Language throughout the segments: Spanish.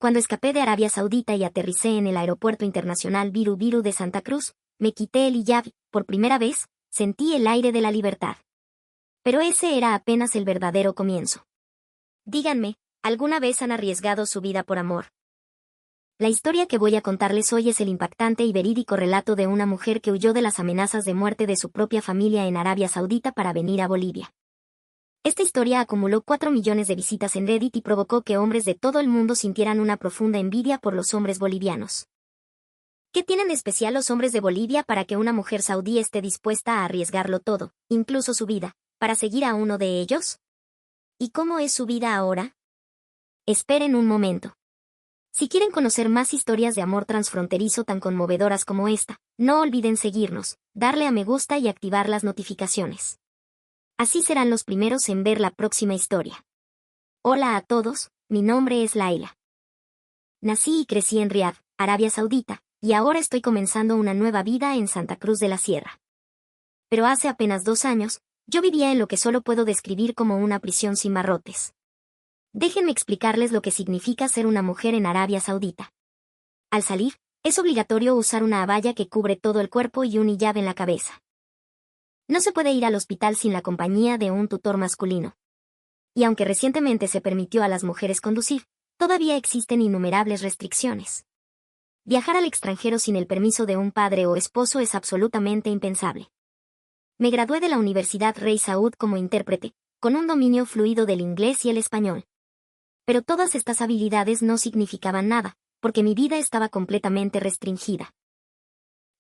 Cuando escapé de Arabia Saudita y aterricé en el Aeropuerto Internacional Viru Viru de Santa Cruz, me quité el hiyab, por primera vez, sentí el aire de la libertad. Pero ese era apenas el verdadero comienzo. Díganme, ¿alguna vez han arriesgado su vida por amor? La historia que voy a contarles hoy es el impactante y verídico relato de una mujer que huyó de las amenazas de muerte de su propia familia en Arabia Saudita para venir a Bolivia. Esta historia acumuló 4 millones de visitas en Reddit y provocó que hombres de todo el mundo sintieran una profunda envidia por los hombres bolivianos. ¿Qué tienen de especial los hombres de Bolivia para que una mujer saudí esté dispuesta a arriesgarlo todo, incluso su vida, para seguir a uno de ellos? ¿Y cómo es su vida ahora? Esperen un momento. Si quieren conocer más historias de amor transfronterizo tan conmovedoras como esta, no olviden seguirnos, darle a me gusta y activar las notificaciones. Así serán los primeros en ver la próxima historia. Hola a todos, mi nombre es Laila. Nací y crecí en Riad, Arabia Saudita, y ahora estoy comenzando una nueva vida en Santa Cruz de la Sierra. Pero hace apenas 2 años, yo vivía en lo que solo puedo describir como una prisión sin barrotes. Déjenme explicarles lo que significa ser una mujer en Arabia Saudita. Al salir, es obligatorio usar una abaya que cubre todo el cuerpo y un hiyab en la cabeza. No se puede ir al hospital sin la compañía de un tutor masculino. Y aunque recientemente se permitió a las mujeres conducir, todavía existen innumerables restricciones. Viajar al extranjero sin el permiso de un padre o esposo es absolutamente impensable. Me gradué de la Universidad Rey Saud como intérprete, con un dominio fluido del inglés y el español. Pero todas estas habilidades no significaban nada, porque mi vida estaba completamente restringida.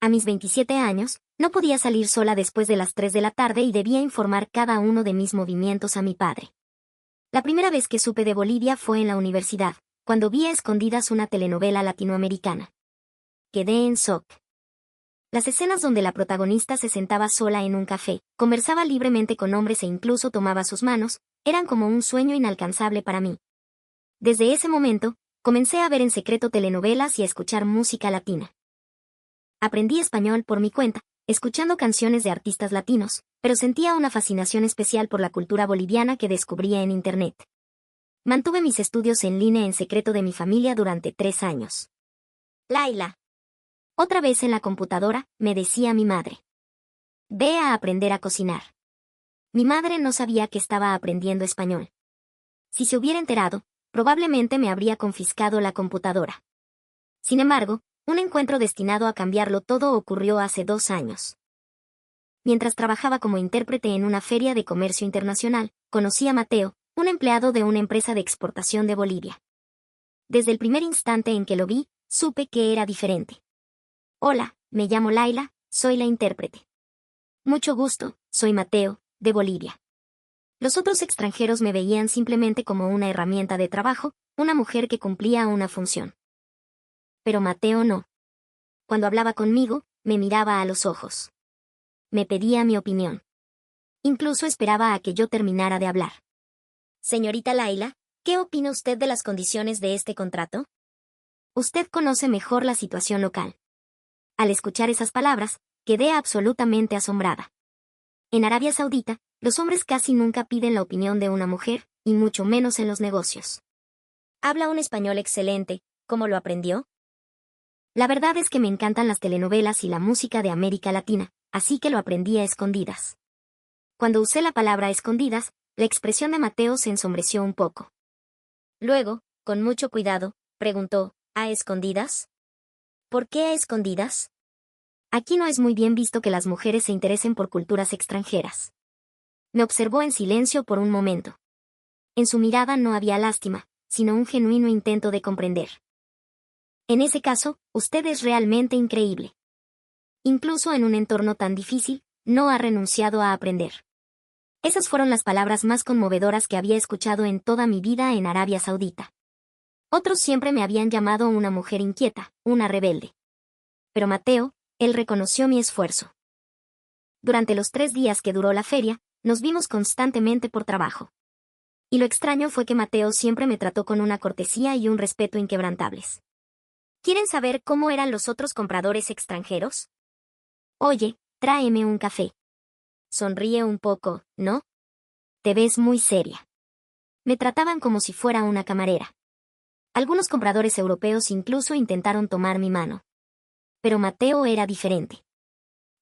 A mis 27 años, no podía salir sola después de las 3 de la tarde y debía informar cada uno de mis movimientos a mi padre. La primera vez que supe de Bolivia fue en la universidad, cuando vi a escondidas una telenovela latinoamericana. Quedé en shock. Las escenas donde la protagonista se sentaba sola en un café, conversaba libremente con hombres e incluso tomaba sus manos, eran como un sueño inalcanzable para mí. Desde ese momento, comencé a ver en secreto telenovelas y a escuchar música latina. Aprendí español por mi cuenta, escuchando canciones de artistas latinos, pero sentía una fascinación especial por la cultura boliviana que descubría en Internet. Mantuve mis estudios en línea en secreto de mi familia durante 3 años. Laila. Otra vez en la computadora, me decía mi madre. Ve a aprender a cocinar. Mi madre no sabía que estaba aprendiendo español. Si se hubiera enterado, probablemente me habría confiscado la computadora. Sin embargo, un encuentro destinado a cambiarlo todo ocurrió hace 2 años. Mientras trabajaba como intérprete en una feria de comercio internacional, conocí a Mateo, un empleado de una empresa de exportación de Bolivia. Desde el primer instante en que lo vi, supe que era diferente. Hola, me llamo Laila, soy la intérprete. Mucho gusto, soy Mateo, de Bolivia. Los otros extranjeros me veían simplemente como una herramienta de trabajo, una mujer que cumplía una función. Pero Mateo no. Cuando hablaba conmigo, me miraba a los ojos. Me pedía mi opinión. Incluso esperaba a que yo terminara de hablar. Señorita Laila, ¿qué opina usted de las condiciones de este contrato? Usted conoce mejor la situación local. Al escuchar esas palabras, quedé absolutamente asombrada. En Arabia Saudita, los hombres casi nunca piden la opinión de una mujer, y mucho menos en los negocios. Habla un español excelente, ¿cómo lo aprendió? La verdad es que me encantan las telenovelas y la música de América Latina, así que lo aprendí a escondidas. Cuando usé la palabra escondidas, la expresión de Mateo se ensombreció un poco. Luego, con mucho cuidado, preguntó, ¿a escondidas? ¿Por qué a escondidas? Aquí no es muy bien visto que las mujeres se interesen por culturas extranjeras. Me observó en silencio por un momento. En su mirada no había lástima, sino un genuino intento de comprender. En ese caso, usted es realmente increíble. Incluso en un entorno tan difícil, no ha renunciado a aprender. Esas fueron las palabras más conmovedoras que había escuchado en toda mi vida en Arabia Saudita. Otros siempre me habían llamado una mujer inquieta, una rebelde. Pero Mateo, él reconoció mi esfuerzo. Durante los 3 días que duró la feria, nos vimos constantemente por trabajo. Y lo extraño fue que Mateo siempre me trató con una cortesía y un respeto inquebrantables. ¿Quieren saber cómo eran los otros compradores extranjeros? Oye, tráeme un café. Sonríe un poco, ¿no? Te ves muy seria. Me trataban como si fuera una camarera. Algunos compradores europeos incluso intentaron tomar mi mano. Pero Mateo era diferente.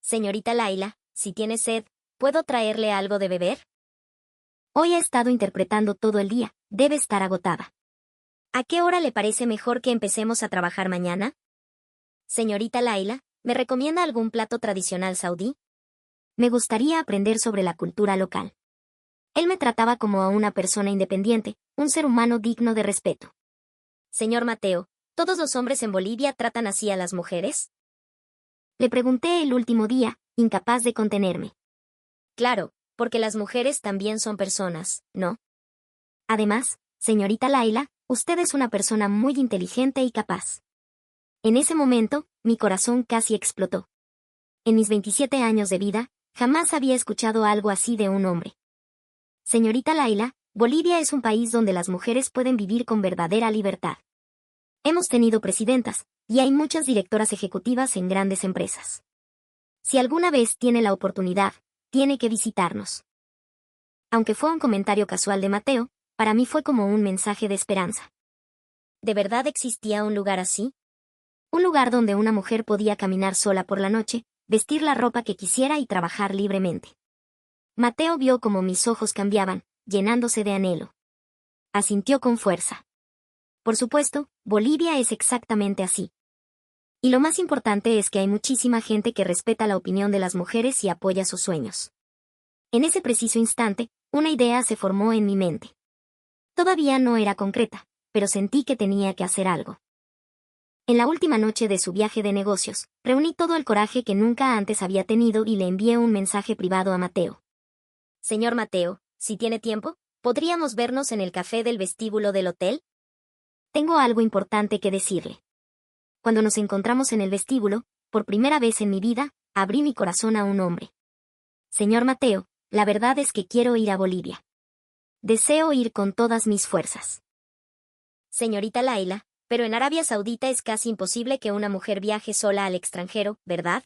Señorita Laila, si tiene sed, ¿puedo traerle algo de beber? Hoy ha estado interpretando todo el día, debe estar agotada. ¿A qué hora le parece mejor que empecemos a trabajar mañana? Señorita Laila, ¿me recomienda algún plato tradicional saudí? Me gustaría aprender sobre la cultura local. Él me trataba como a una persona independiente, un ser humano digno de respeto. Señor Mateo, ¿todos los hombres en Bolivia tratan así a las mujeres? Le pregunté el último día, incapaz de contenerme. Claro, porque las mujeres también son personas, ¿no? Además, señorita Laila, usted es una persona muy inteligente y capaz. En ese momento, mi corazón casi explotó. En mis 27 años de vida, jamás había escuchado algo así de un hombre. Señorita Laila, Bolivia es un país donde las mujeres pueden vivir con verdadera libertad. Hemos tenido presidentas, y hay muchas directoras ejecutivas en grandes empresas. Si alguna vez tiene la oportunidad, tiene que visitarnos. Aunque fue un comentario casual de Mateo, para mí fue como un mensaje de esperanza. ¿De verdad existía un lugar así? Un lugar donde una mujer podía caminar sola por la noche, vestir la ropa que quisiera y trabajar libremente. Mateo vio cómo mis ojos cambiaban, llenándose de anhelo. Asintió con fuerza. Por supuesto, Bolivia es exactamente así. Y lo más importante es que hay muchísima gente que respeta la opinión de las mujeres y apoya sus sueños. En ese preciso instante, una idea se formó en mi mente. Todavía no era concreta, pero sentí que tenía que hacer algo. En la última noche de su viaje de negocios, reuní todo el coraje que nunca antes había tenido y le envié un mensaje privado a Mateo. Señor Mateo, si tiene tiempo, ¿podríamos vernos en el café del vestíbulo del hotel? Tengo algo importante que decirle. Cuando nos encontramos en el vestíbulo, por primera vez en mi vida, abrí mi corazón a un hombre. Señor Mateo, la verdad es que quiero ir a Bolivia. Deseo ir con todas mis fuerzas. Señorita Laila, pero en Arabia Saudita es casi imposible que una mujer viaje sola al extranjero, ¿verdad?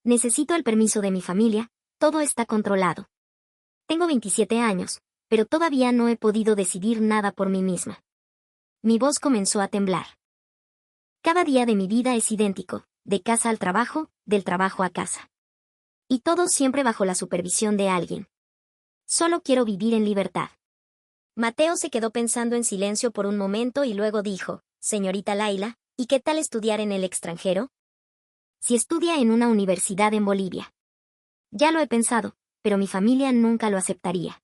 Necesito el permiso de mi familia, todo está controlado. Tengo 27 años, pero todavía no he podido decidir nada por mí misma. Mi voz comenzó a temblar. Cada día de mi vida es idéntico, de casa al trabajo, del trabajo a casa. Y todo siempre bajo la supervisión de alguien. Solo quiero vivir en libertad. Mateo se quedó pensando en silencio por un momento y luego dijo, señorita Laila, ¿y qué tal estudiar en el extranjero? Si estudia en una universidad en Bolivia. Ya lo he pensado, pero mi familia nunca lo aceptaría.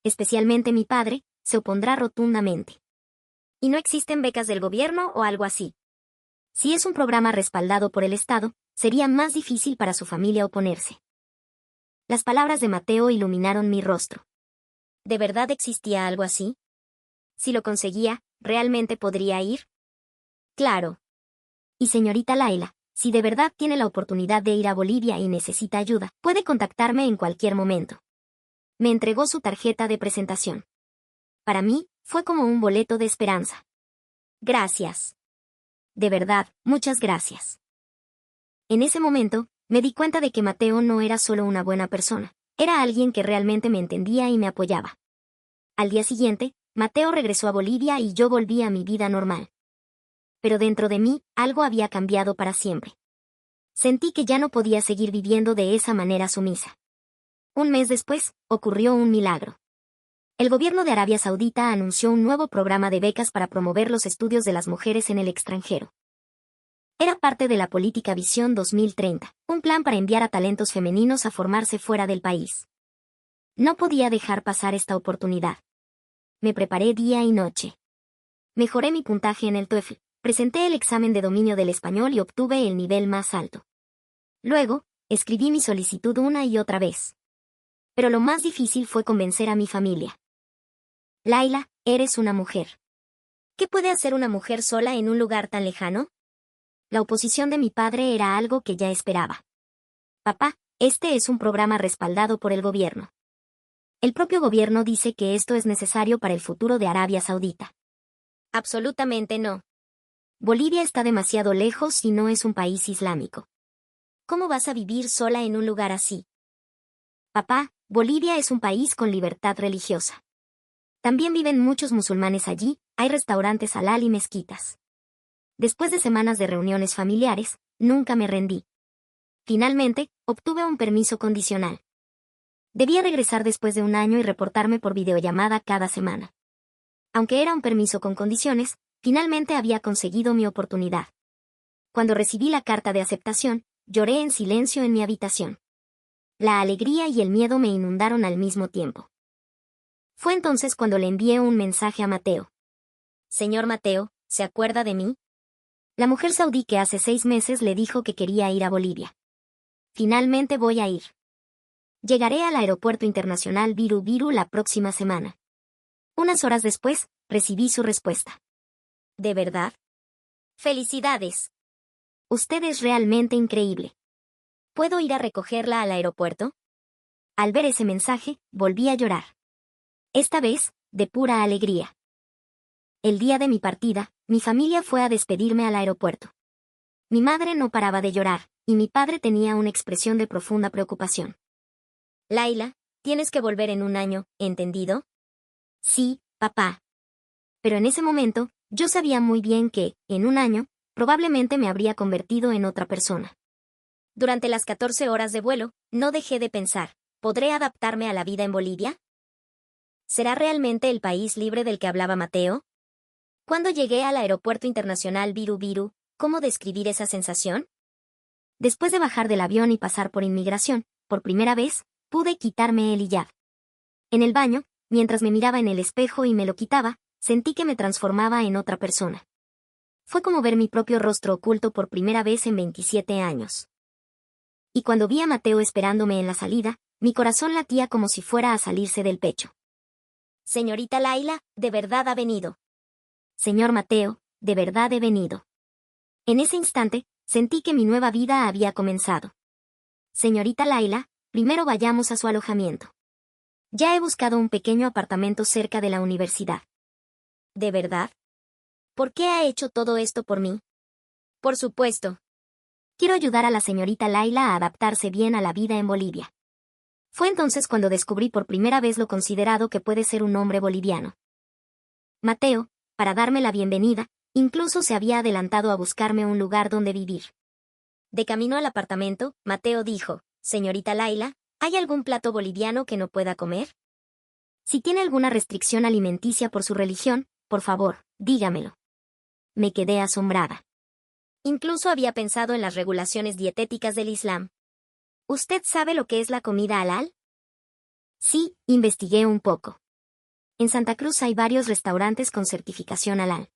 Especialmente mi padre, se opondrá rotundamente. ¿Y no existen becas del gobierno o algo así? Si es un programa respaldado por el Estado, sería más difícil para su familia oponerse. Las palabras de Mateo iluminaron mi rostro. ¿De verdad existía algo así? Si lo conseguía, ¿realmente podría ir? Claro. Y señorita Laila, si de verdad tiene la oportunidad de ir a Bolivia y necesita ayuda, puede contactarme en cualquier momento. Me entregó su tarjeta de presentación. Para mí, fue como un boleto de esperanza. Gracias. De verdad, muchas gracias. En ese momento, me di cuenta de que Mateo no era solo una buena persona, era alguien que realmente me entendía y me apoyaba. Al día siguiente, Mateo regresó a Bolivia y yo volví a mi vida normal. Pero dentro de mí, algo había cambiado para siempre. Sentí que ya no podía seguir viviendo de esa manera sumisa. Un mes después, ocurrió un milagro. El gobierno de Arabia Saudita anunció un nuevo programa de becas para promover los estudios de las mujeres en el extranjero. Era parte de la política Visión 2030, un plan para enviar a talentos femeninos a formarse fuera del país. No podía dejar pasar esta oportunidad. Me preparé día y noche. Mejoré mi puntaje en el TOEFL, presenté el examen de dominio del español y obtuve el nivel más alto. Luego, escribí mi solicitud una y otra vez. Pero lo más difícil fue convencer a mi familia. Laila, eres una mujer. ¿Qué puede hacer una mujer sola en un lugar tan lejano? La oposición de mi padre era algo que ya esperaba. Papá, este es un programa respaldado por el gobierno. El propio gobierno dice que esto es necesario para el futuro de Arabia Saudita. Absolutamente no. Bolivia está demasiado lejos y no es un país islámico. ¿Cómo vas a vivir sola en un lugar así? Papá, Bolivia es un país con libertad religiosa. También viven muchos musulmanes allí, hay restaurantes halal y mezquitas. Después de semanas de reuniones familiares, nunca me rendí. Finalmente, obtuve un permiso condicional. Debía regresar después de un año y reportarme por videollamada cada semana. Aunque era un permiso con condiciones, finalmente había conseguido mi oportunidad. Cuando recibí la carta de aceptación, lloré en silencio en mi habitación. La alegría y el miedo me inundaron al mismo tiempo. Fue entonces cuando le envié un mensaje a Mateo. Señor Mateo, ¿se acuerda de mí? La mujer saudí que hace 6 meses le dijo que quería ir a Bolivia. Finalmente voy a ir. Llegaré al aeropuerto internacional Viru Viru la próxima semana. Unas horas después, recibí su respuesta. ¿De verdad? ¡Felicidades! Usted es realmente increíble. ¿Puedo ir a recogerla al aeropuerto? Al ver ese mensaje, volví a llorar. Esta vez, de pura alegría. El día de mi partida, mi familia fue a despedirme al aeropuerto. Mi madre no paraba de llorar, y mi padre tenía una expresión de profunda preocupación. Laila, tienes que volver en un año, ¿entendido? Sí, papá. Pero en ese momento, yo sabía muy bien que, en un año, probablemente me habría convertido en otra persona. Durante las 14 horas de vuelo, no dejé de pensar, ¿podré adaptarme a la vida en Bolivia? ¿Será realmente el país libre del que hablaba Mateo? Cuando llegué al aeropuerto internacional Viru Viru, ¿cómo describir esa sensación? Después de bajar del avión y pasar por inmigración, por primera vez, pude quitarme el hijab. En el baño, mientras me miraba en el espejo y me lo quitaba, sentí que me transformaba en otra persona. Fue como ver mi propio rostro oculto por primera vez en 27 años. Y cuando vi a Mateo esperándome en la salida, mi corazón latía como si fuera a salirse del pecho. Señorita Laila, de verdad ha venido. Señor Mateo, de verdad he venido. En ese instante, sentí que mi nueva vida había comenzado. Señorita Laila, primero vayamos a su alojamiento. Ya he buscado un pequeño apartamento cerca de la universidad. ¿De verdad? ¿Por qué ha hecho todo esto por mí? Por supuesto. Quiero ayudar a la señorita Laila a adaptarse bien a la vida en Bolivia. Fue entonces cuando descubrí por primera vez lo considerado que puede ser un hombre boliviano. Mateo, para darme la bienvenida, incluso se había adelantado a buscarme un lugar donde vivir. De camino al apartamento, Mateo dijo, «Señorita Laila, ¿hay algún plato boliviano que no pueda comer? Si tiene alguna restricción alimenticia por su religión, por favor, dígamelo». Me quedé asombrada. Incluso había pensado en las regulaciones dietéticas del Islam. ¿Usted sabe lo que es la comida halal? Sí, investigué un poco. En Santa Cruz hay varios restaurantes con certificación halal.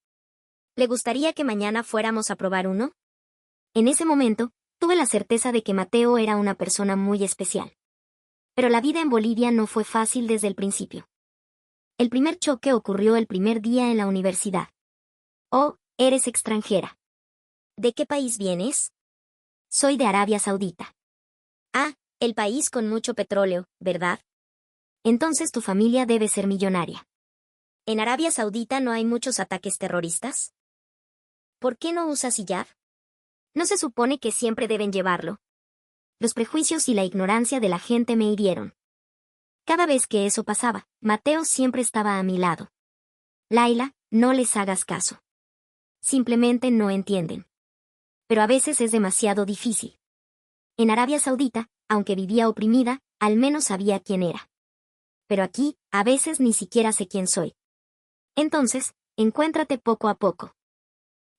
¿Le gustaría que mañana fuéramos a probar uno? En ese momento, tuve la certeza de que Mateo era una persona muy especial. Pero la vida en Bolivia no fue fácil desde el principio. El primer choque ocurrió el primer día en la universidad. Oh, eres extranjera. ¿De qué país vienes? Soy de Arabia Saudita. Ah, el país con mucho petróleo, ¿verdad? Entonces tu familia debe ser millonaria. ¿En Arabia Saudita no hay muchos ataques terroristas? ¿Por qué no usas hijab? ¿No se supone que siempre deben llevarlo? Los prejuicios y la ignorancia de la gente me hirieron. Cada vez que eso pasaba, Mateo siempre estaba a mi lado. Laila, no les hagas caso. Simplemente no entienden. Pero a veces es demasiado difícil. En Arabia Saudita, aunque vivía oprimida, al menos sabía quién era. Pero aquí, a veces ni siquiera sé quién soy. Entonces, encuéntrate poco a poco.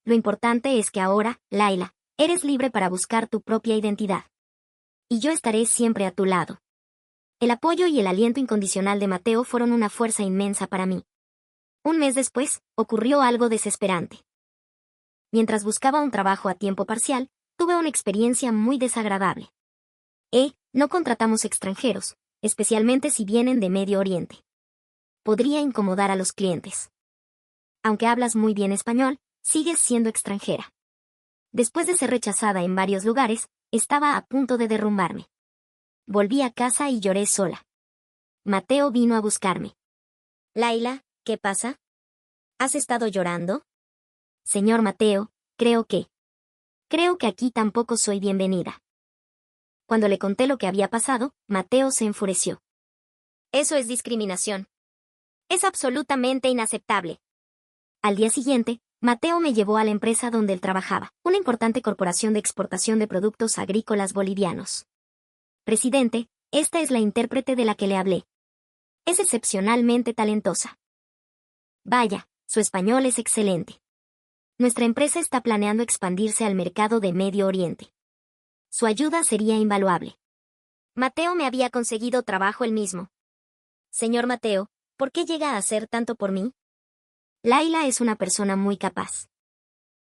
Lo importante es que ahora, Laila, eres libre para buscar tu propia identidad. Y yo estaré siempre a tu lado. El apoyo y el aliento incondicional de Mateo fueron una fuerza inmensa para mí. Un mes después, ocurrió algo desesperante. Mientras buscaba un trabajo a tiempo parcial, tuve una experiencia muy desagradable. No contratamos extranjeros, especialmente si vienen de Medio Oriente. Podría incomodar a los clientes. Aunque hablas muy bien español, sigues siendo extranjera. Después de ser rechazada en varios lugares, estaba a punto de derrumbarme. Volví a casa y lloré sola. Mateo vino a buscarme. Laila, ¿qué pasa? ¿Has estado llorando? Señor Mateo, creo que aquí tampoco soy bienvenida. Cuando le conté lo que había pasado, Mateo se enfureció. Eso es discriminación. Es absolutamente inaceptable. Al día siguiente, Mateo me llevó a la empresa donde él trabajaba, una importante corporación de exportación de productos agrícolas bolivianos. Presidente, esta es la intérprete de la que le hablé. Es excepcionalmente talentosa. Vaya, su español es excelente. Nuestra empresa está planeando expandirse al mercado de Medio Oriente. Su ayuda sería invaluable. Mateo me había conseguido trabajo él mismo. Señor Mateo, ¿por qué llega a hacer tanto por mí? Laila es una persona muy capaz.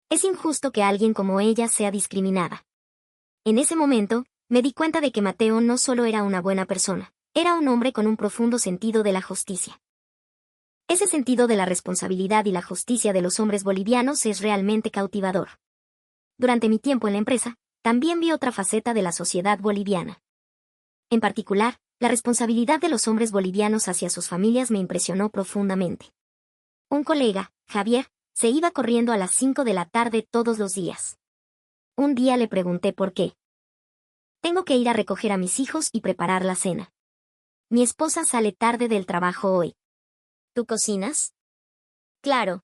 Es injusto que alguien como ella sea discriminada. En ese momento, me di cuenta de que Mateo no solo era una buena persona, era un hombre con un profundo sentido de la justicia. Ese sentido de la responsabilidad y la justicia de los hombres bolivianos es realmente cautivador. Durante mi tiempo en la empresa, también vi otra faceta de la sociedad boliviana. En particular, la responsabilidad de los hombres bolivianos hacia sus familias me impresionó profundamente. Un colega, Javier, se iba corriendo a las 5 de la tarde todos los días. Un día le pregunté por qué. Tengo que ir a recoger a mis hijos y preparar la cena. Mi esposa sale tarde del trabajo hoy. ¿Tú cocinas? Claro.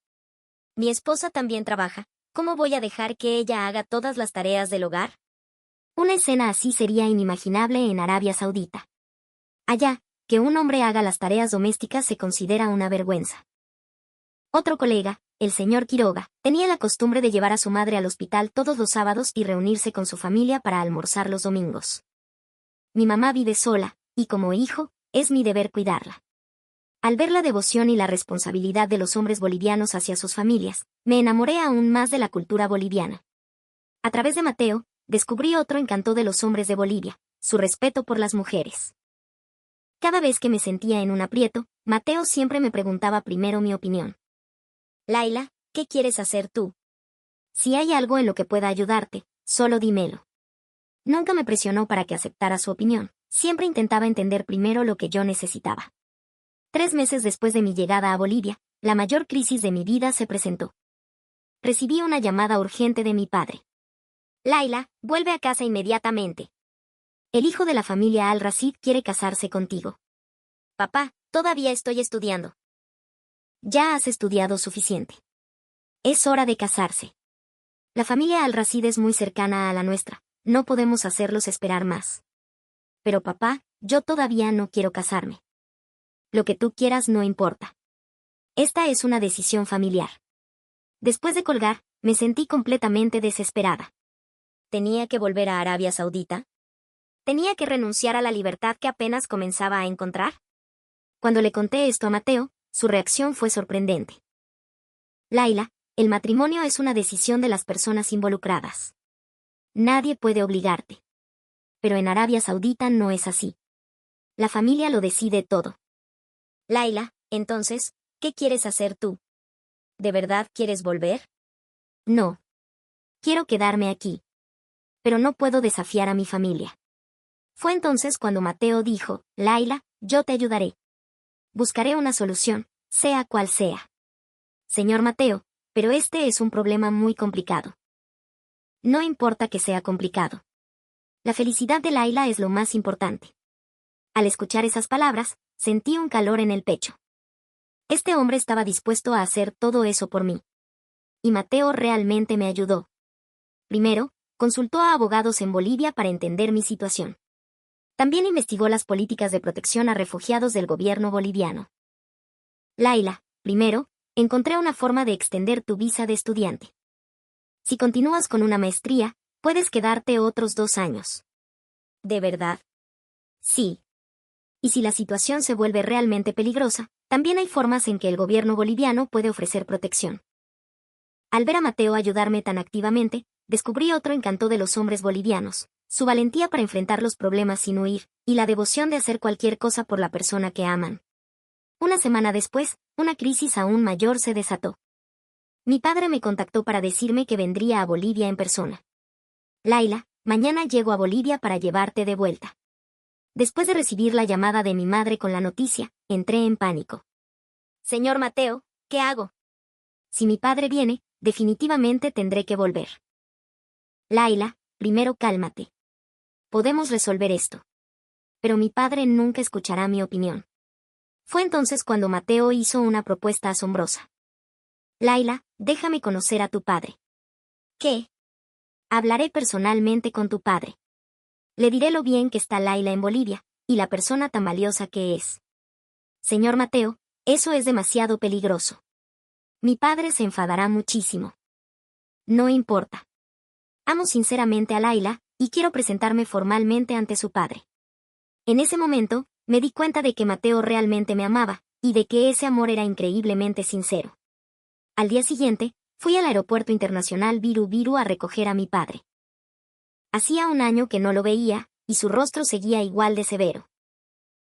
Mi esposa también trabaja. ¿Cómo voy a dejar que ella haga todas las tareas del hogar? Una escena así sería inimaginable en Arabia Saudita. Allá, que un hombre haga las tareas domésticas se considera una vergüenza. Otro colega, el señor Quiroga, tenía la costumbre de llevar a su madre al hospital todos los sábados y reunirse con su familia para almorzar los domingos. Mi mamá vive sola, y como hijo, es mi deber cuidarla. Al ver la devoción y la responsabilidad de los hombres bolivianos hacia sus familias, me enamoré aún más de la cultura boliviana. A través de Mateo, descubrí otro encanto de los hombres de Bolivia, su respeto por las mujeres. Cada vez que me sentía en un aprieto, Mateo siempre me preguntaba primero mi opinión. Laila, ¿qué quieres hacer tú? Si hay algo en lo que pueda ayudarte, solo dímelo. Nunca me presionó para que aceptara su opinión, siempre intentaba entender primero lo que yo necesitaba. 3 meses después de mi llegada a Bolivia, la mayor crisis de mi vida se presentó. Recibí una llamada urgente de mi padre. Laila, vuelve a casa inmediatamente. El hijo de la familia Al-Rashid quiere casarse contigo. Papá, todavía estoy estudiando. Ya has estudiado suficiente. Es hora de casarse. La familia Al-Rashid es muy cercana a la nuestra, no podemos hacerlos esperar más. Pero papá, yo todavía no quiero casarme. Lo que tú quieras no importa. Esta es una decisión familiar. Después de colgar, me sentí completamente desesperada. ¿Tenía que volver a Arabia Saudita? ¿Tenía que renunciar a la libertad que apenas comenzaba a encontrar? Cuando le conté esto a Mateo, su reacción fue sorprendente. Laila, el matrimonio es una decisión de las personas involucradas. Nadie puede obligarte. Pero en Arabia Saudita no es así. La familia lo decide todo. Laila, entonces, ¿qué quieres hacer tú? ¿De verdad quieres volver? No. Quiero quedarme aquí. Pero no puedo desafiar a mi familia. Fue entonces cuando Mateo dijo, Laila, yo te ayudaré. Buscaré una solución, sea cual sea. Señor Mateo, pero este es un problema muy complicado. No importa que sea complicado. La felicidad de Laila es lo más importante. Al escuchar esas palabras, sentí un calor en el pecho. Este hombre estaba dispuesto a hacer todo eso por mí. Y Mateo realmente me ayudó. Primero, consultó a abogados en Bolivia para entender mi situación. También investigó las políticas de protección a refugiados del gobierno boliviano. Laila, primero, encontré una forma de extender tu visa de estudiante. Si continúas con una maestría, puedes quedarte otros 2 años. ¿De verdad? Sí. Y si la situación se vuelve realmente peligrosa, también hay formas en que el gobierno boliviano puede ofrecer protección. Al ver a Mateo ayudarme tan activamente, descubrí otro encanto de los hombres bolivianos, su valentía para enfrentar los problemas sin huir, y la devoción de hacer cualquier cosa por la persona que aman. Una semana después, una crisis aún mayor se desató. Mi padre me contactó para decirme que vendría a Bolivia en persona. Laila, mañana llego a Bolivia para llevarte de vuelta. Después de recibir la llamada de mi madre con la noticia, entré en pánico. Señor Mateo, ¿qué hago? Si mi padre viene, definitivamente tendré que volver. Laila, primero cálmate. Podemos resolver esto. Pero mi padre nunca escuchará mi opinión. Fue entonces cuando Mateo hizo una propuesta asombrosa. Laila, déjame conocer a tu padre. ¿Qué? Hablaré personalmente con tu padre. Le diré lo bien que está Laila en Bolivia, y la persona tan valiosa que es. Señor Mateo, eso es demasiado peligroso. Mi padre se enfadará muchísimo. No importa. Amo sinceramente a Laila, y quiero presentarme formalmente ante su padre. En ese momento, me di cuenta de que Mateo realmente me amaba, y de que ese amor era increíblemente sincero. Al día siguiente, fui al aeropuerto internacional Viru Viru a recoger a mi padre. Hacía un año que no lo veía, y su rostro seguía igual de severo.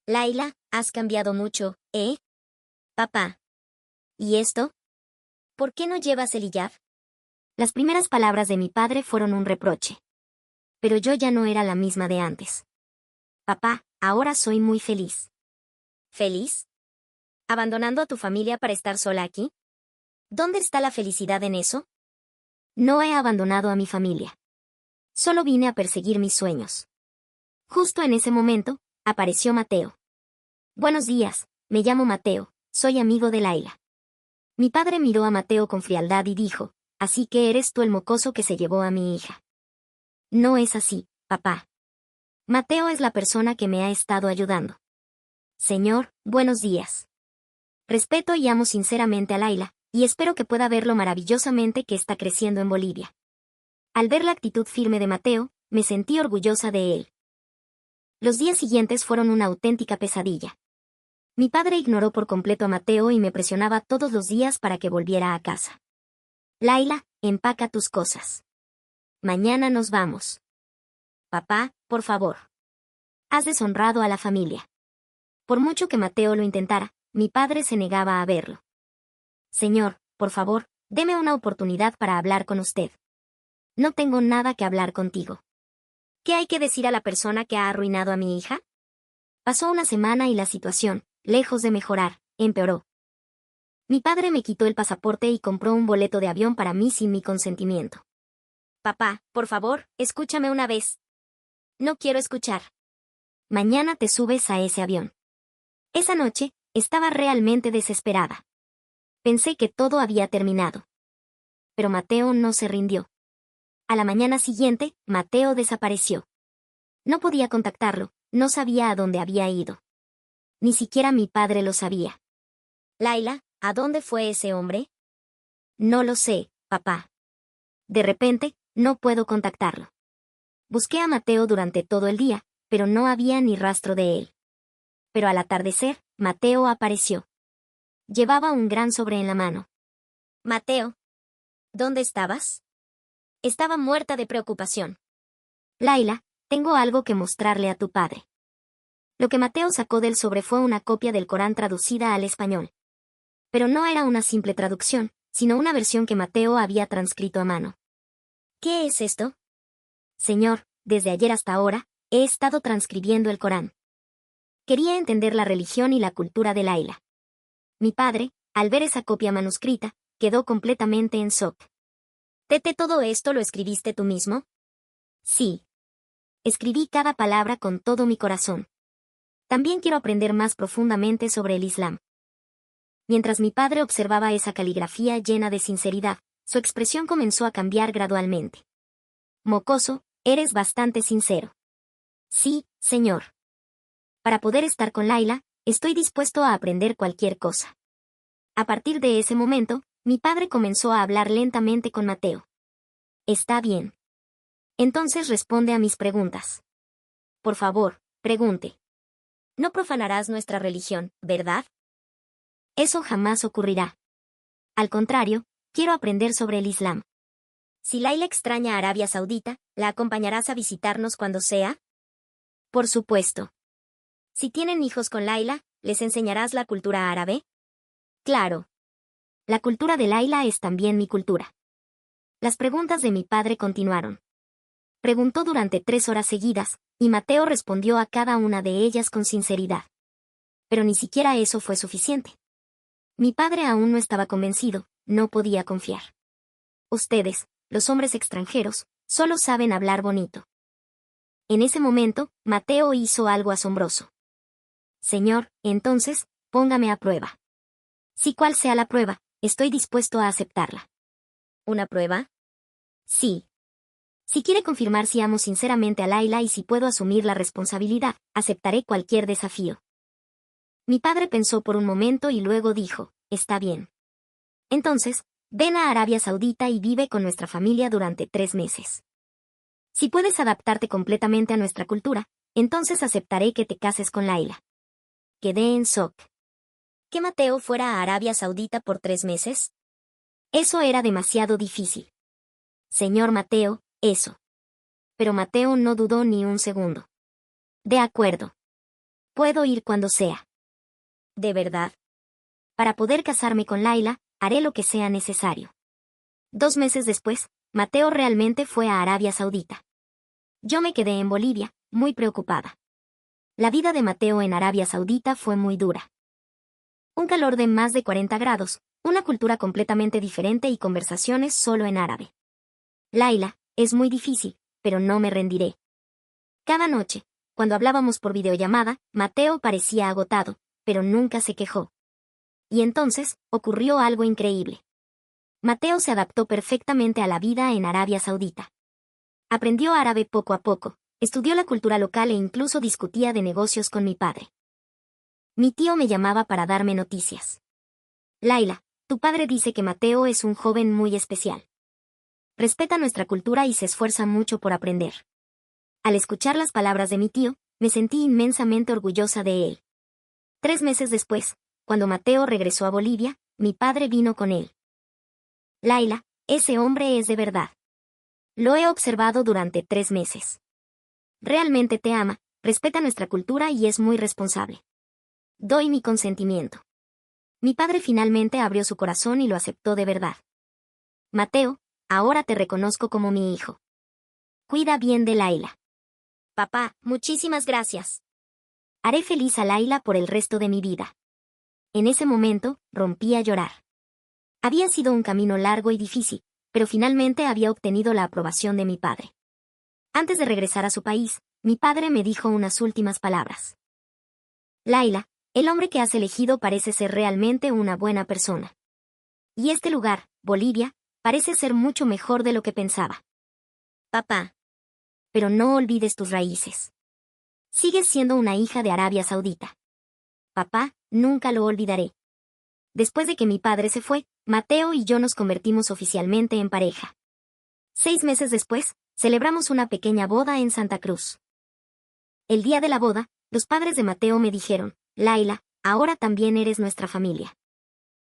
Laila, has cambiado mucho, ¿eh? Papá. ¿Y esto? ¿Por qué no llevas el hijab? Las primeras palabras de mi padre fueron un reproche. Pero yo ya no era la misma de antes. Papá, ahora soy muy feliz. ¿Feliz? ¿Abandonando a tu familia para estar sola aquí? ¿Dónde está la felicidad en eso? No he abandonado a mi familia. Solo vine a perseguir mis sueños. Justo en ese momento, apareció Mateo. Buenos días, me llamo Mateo, soy amigo de Laila. Mi padre miró a Mateo con frialdad y dijo, así que eres tú el mocoso que se llevó a mi hija. No es así, papá. Mateo es la persona que me ha estado ayudando. Señor, buenos días. Respeto y amo sinceramente a Laila, y espero que pueda ver lo maravillosamente que está creciendo en Bolivia. Al ver la actitud firme de Mateo, me sentí orgullosa de él. Los días siguientes fueron una auténtica pesadilla. Mi padre ignoró por completo a Mateo y me presionaba todos los días para que volviera a casa. Laila, empaca tus cosas. Mañana nos vamos. Papá, por favor. Has deshonrado a la familia. Por mucho que Mateo lo intentara, mi padre se negaba a verlo. Señor, por favor, deme una oportunidad para hablar con usted. No tengo nada que hablar contigo. ¿Qué hay que decir a la persona que ha arruinado a mi hija? Pasó una semana y la situación, lejos de mejorar, empeoró. Mi padre me quitó el pasaporte y compró un boleto de avión para mí sin mi consentimiento. Papá, por favor, escúchame una vez. No quiero escuchar. Mañana te subes a ese avión. Esa noche, estaba realmente desesperada. Pensé que todo había terminado. Pero Mateo no se rindió. A la mañana siguiente, Mateo desapareció. No podía contactarlo, no sabía a dónde había ido. Ni siquiera mi padre lo sabía. Laila, ¿a dónde fue ese hombre? No lo sé, papá. De repente, no puedo contactarlo. Busqué a Mateo durante todo el día, pero no había ni rastro de él. Pero al atardecer, Mateo apareció. Llevaba un gran sobre en la mano. Mateo, ¿dónde estabas? Estaba muerta de preocupación. Laila, tengo algo que mostrarle a tu padre. Lo que Mateo sacó del sobre fue una copia del Corán traducida al español. Pero no era una simple traducción, sino una versión que Mateo había transcrito a mano. ¿Qué es esto? Señor, desde ayer hasta ahora, he estado transcribiendo el Corán. Quería entender la religión y la cultura de Laila. Mi padre, al ver esa copia manuscrita, quedó completamente en shock. ¿Tete, todo esto lo escribiste tú mismo? Sí. Escribí cada palabra con todo mi corazón. También quiero aprender más profundamente sobre el Islam. Mientras mi padre observaba esa caligrafía llena de sinceridad, su expresión comenzó a cambiar gradualmente. Mocoso, eres bastante sincero. Sí, señor. Para poder estar con Laila, estoy dispuesto a aprender cualquier cosa. A partir de ese momento, mi padre comenzó a hablar lentamente con Mateo. Está bien. Entonces responde a mis preguntas. Por favor, pregunte. No profanarás nuestra religión, ¿verdad? Eso jamás ocurrirá. Al contrario, quiero aprender sobre el Islam. Si Laila extraña a Arabia Saudita, ¿la acompañarás a visitarnos cuando sea? Por supuesto. Si tienen hijos con Laila, ¿les enseñarás la cultura árabe? Claro. La cultura de Laila es también mi cultura. Las preguntas de mi padre continuaron. Preguntó durante 3 horas seguidas, y Mateo respondió a cada una de ellas con sinceridad. Pero ni siquiera eso fue suficiente. Mi padre aún no estaba convencido, no podía confiar. Ustedes, los hombres extranjeros, solo saben hablar bonito. En ese momento, Mateo hizo algo asombroso. Señor, entonces, póngame a prueba. Si cual sea la prueba, estoy dispuesto a aceptarla. ¿Una prueba? Sí. Si quiere confirmar si amo sinceramente a Laila y si puedo asumir la responsabilidad, aceptaré cualquier desafío. Mi padre pensó por un momento y luego dijo, está bien. Entonces, ven a Arabia Saudita y vive con nuestra familia durante 3 meses. Si puedes adaptarte completamente a nuestra cultura, entonces aceptaré que te cases con Laila. Quedé en shock. ¿Que Mateo fuera a Arabia Saudita por 3 meses? Eso era demasiado difícil. Señor Mateo, eso. Pero Mateo no dudó ni un segundo. De acuerdo. Puedo ir cuando sea. ¿De verdad? Para poder casarme con Laila, haré lo que sea necesario. 2 meses después, Mateo realmente fue a Arabia Saudita. Yo me quedé en Bolivia, muy preocupada. La vida de Mateo en Arabia Saudita fue muy dura. Un calor de más de 40 grados, una cultura completamente diferente y conversaciones solo en árabe. Laila, es muy difícil, pero no me rendiré. Cada noche, cuando hablábamos por videollamada, Mateo parecía agotado, pero nunca se quejó. Y entonces, ocurrió algo increíble. Mateo se adaptó perfectamente a la vida en Arabia Saudita. Aprendió árabe poco a poco, estudió la cultura local e incluso discutía de negocios con mi padre. Mi tío me llamaba para darme noticias. Laila, tu padre dice que Mateo es un joven muy especial. Respeta nuestra cultura y se esfuerza mucho por aprender. Al escuchar las palabras de mi tío, me sentí inmensamente orgullosa de él. 3 meses después, cuando Mateo regresó a Bolivia, mi padre vino con él. Laila, ese hombre es de verdad. Lo he observado durante 3 meses. Realmente te ama, respeta nuestra cultura y es muy responsable. Doy mi consentimiento. Mi padre finalmente abrió su corazón y lo aceptó de verdad. Mateo, ahora te reconozco como mi hijo. Cuida bien de Laila. Papá, muchísimas gracias. Haré feliz a Laila por el resto de mi vida. En ese momento, rompí a llorar. Había sido un camino largo y difícil, pero finalmente había obtenido la aprobación de mi padre. Antes de regresar a su país, mi padre me dijo unas últimas palabras. Laila, el hombre que has elegido parece ser realmente una buena persona. Y este lugar, Bolivia, parece ser mucho mejor de lo que pensaba. Papá. Pero no olvides tus raíces. Sigues siendo una hija de Arabia Saudita. Papá, nunca lo olvidaré. Después de que mi padre se fue, Mateo y yo nos convertimos oficialmente en pareja. 6 meses después, celebramos una pequeña boda en Santa Cruz. El día de la boda, los padres de Mateo me dijeron, Laila, ahora también eres nuestra familia.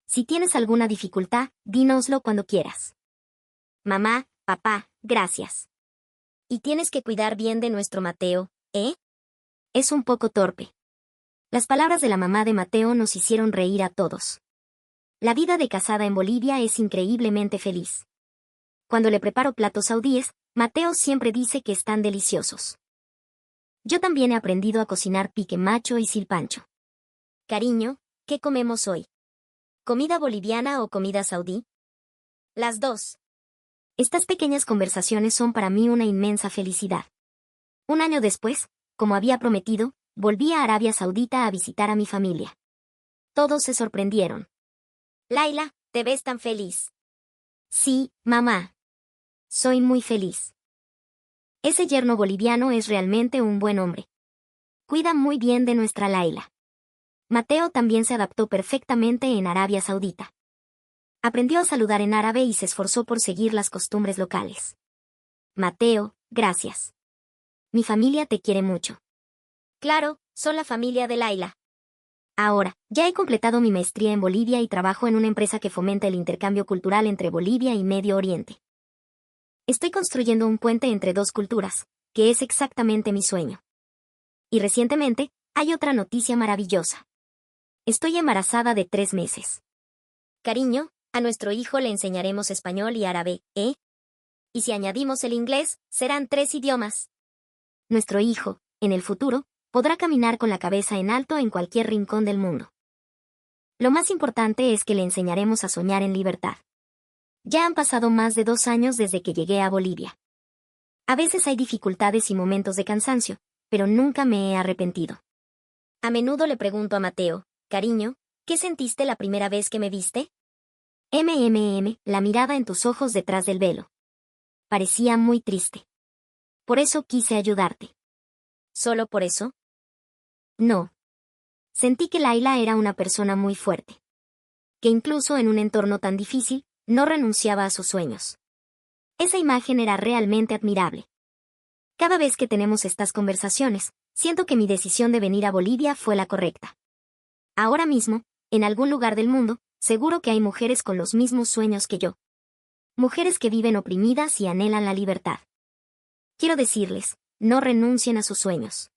Si tienes alguna dificultad, dínoslo cuando quieras. Mamá, papá, gracias. Y tienes que cuidar bien de nuestro Mateo, ¿eh? Es un poco torpe. Las palabras de la mamá de Mateo nos hicieron reír a todos. La vida de casada en Bolivia es increíblemente feliz. Cuando le preparo platos saudíes, Mateo siempre dice que están deliciosos. Yo también he aprendido a cocinar pique macho y silpancho. Cariño, ¿qué comemos hoy? ¿Comida boliviana o comida saudí? Las dos. Estas pequeñas conversaciones son para mí una inmensa felicidad. 1 año después, como había prometido, volví a Arabia Saudita a visitar a mi familia. Todos se sorprendieron. Laila, te ves tan feliz. Sí, mamá. Soy muy feliz. Ese yerno boliviano es realmente un buen hombre. Cuida muy bien de nuestra Laila. Mateo también se adaptó perfectamente en Arabia Saudita. Aprendió a saludar en árabe y se esforzó por seguir las costumbres locales. Mateo, gracias. Mi familia te quiere mucho. Claro, son la familia de Laila. Ahora, ya he completado mi maestría en Bolivia y trabajo en una empresa que fomenta el intercambio cultural entre Bolivia y Medio Oriente. Estoy construyendo un puente entre 2 culturas, que es exactamente mi sueño. Y recientemente, hay otra noticia maravillosa. Estoy embarazada de 3 meses. Cariño, a nuestro hijo le enseñaremos español y árabe, ¿eh? Y si añadimos el inglés, serán 3 idiomas. Nuestro hijo, en el futuro, podrá caminar con la cabeza en alto en cualquier rincón del mundo. Lo más importante es que le enseñaremos a soñar en libertad. Ya han pasado más de 2 años desde que llegué a Bolivia. A veces hay dificultades y momentos de cansancio, pero nunca me he arrepentido. A menudo le pregunto a Mateo, Cariño, ¿qué sentiste la primera vez que me viste? La mirada en tus ojos detrás del velo. Parecía muy triste. Por eso quise ayudarte. ¿Solo por eso? No. Sentí que Laila era una persona muy fuerte. Que incluso en un entorno tan difícil, no renunciaba a sus sueños. Esa imagen era realmente admirable. Cada vez que tenemos estas conversaciones, siento que mi decisión de venir a Bolivia fue la correcta. Ahora mismo, en algún lugar del mundo, seguro que hay mujeres con los mismos sueños que yo. Mujeres que viven oprimidas y anhelan la libertad. Quiero decirles, no renuncien a sus sueños.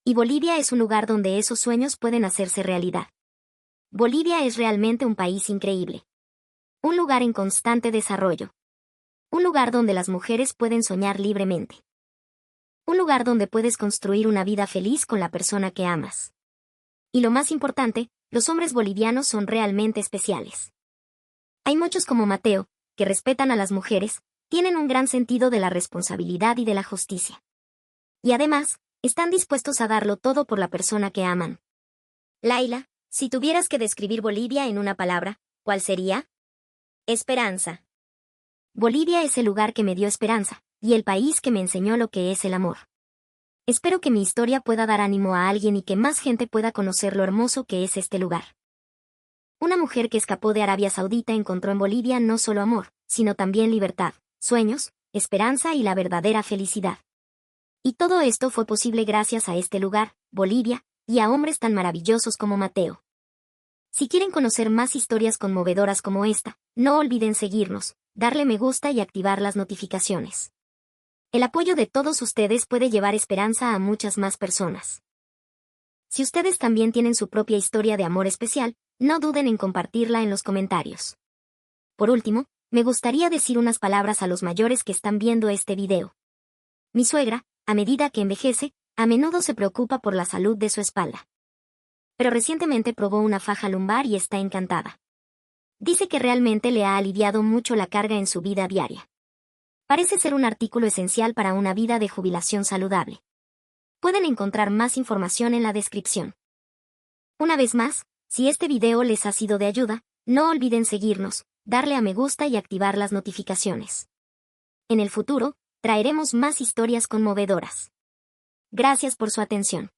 Y Bolivia es un lugar donde esos sueños pueden hacerse realidad. Bolivia es realmente un país increíble. Un lugar en constante desarrollo. Un lugar donde las mujeres pueden soñar libremente. Un lugar donde puedes construir una vida feliz con la persona que amas. Y lo más importante, los hombres bolivianos son realmente especiales. Hay muchos como Mateo, que respetan a las mujeres, tienen un gran sentido de la responsabilidad y de la justicia. Y además, están dispuestos a darlo todo por la persona que aman. Laila, si tuvieras que describir Bolivia en una palabra, ¿cuál sería? Esperanza. Bolivia es el lugar que me dio esperanza, y el país que me enseñó lo que es el amor. Espero que mi historia pueda dar ánimo a alguien y que más gente pueda conocer lo hermoso que es este lugar. Una mujer que escapó de Arabia Saudita encontró en Bolivia no solo amor, sino también libertad, sueños, esperanza y la verdadera felicidad. Y todo esto fue posible gracias a este lugar, Bolivia, y a hombres tan maravillosos como Mateo. Si quieren conocer más historias conmovedoras como esta, no olviden seguirnos, darle me gusta y activar las notificaciones. El apoyo de todos ustedes puede llevar esperanza a muchas más personas. Si ustedes también tienen su propia historia de amor especial, no duden en compartirla en los comentarios. Por último, me gustaría decir unas palabras a los mayores que están viendo este video. Mi suegra, a medida que envejece, a menudo se preocupa por la salud de su espalda. Pero recientemente probó una faja lumbar y está encantada. Dice que realmente le ha aliviado mucho la carga en su vida diaria. Parece ser un artículo esencial para una vida de jubilación saludable. Pueden encontrar más información en la descripción. Una vez más, si este video les ha sido de ayuda, no olviden seguirnos, darle a me gusta y activar las notificaciones. En el futuro, traeremos más historias conmovedoras. Gracias por su atención.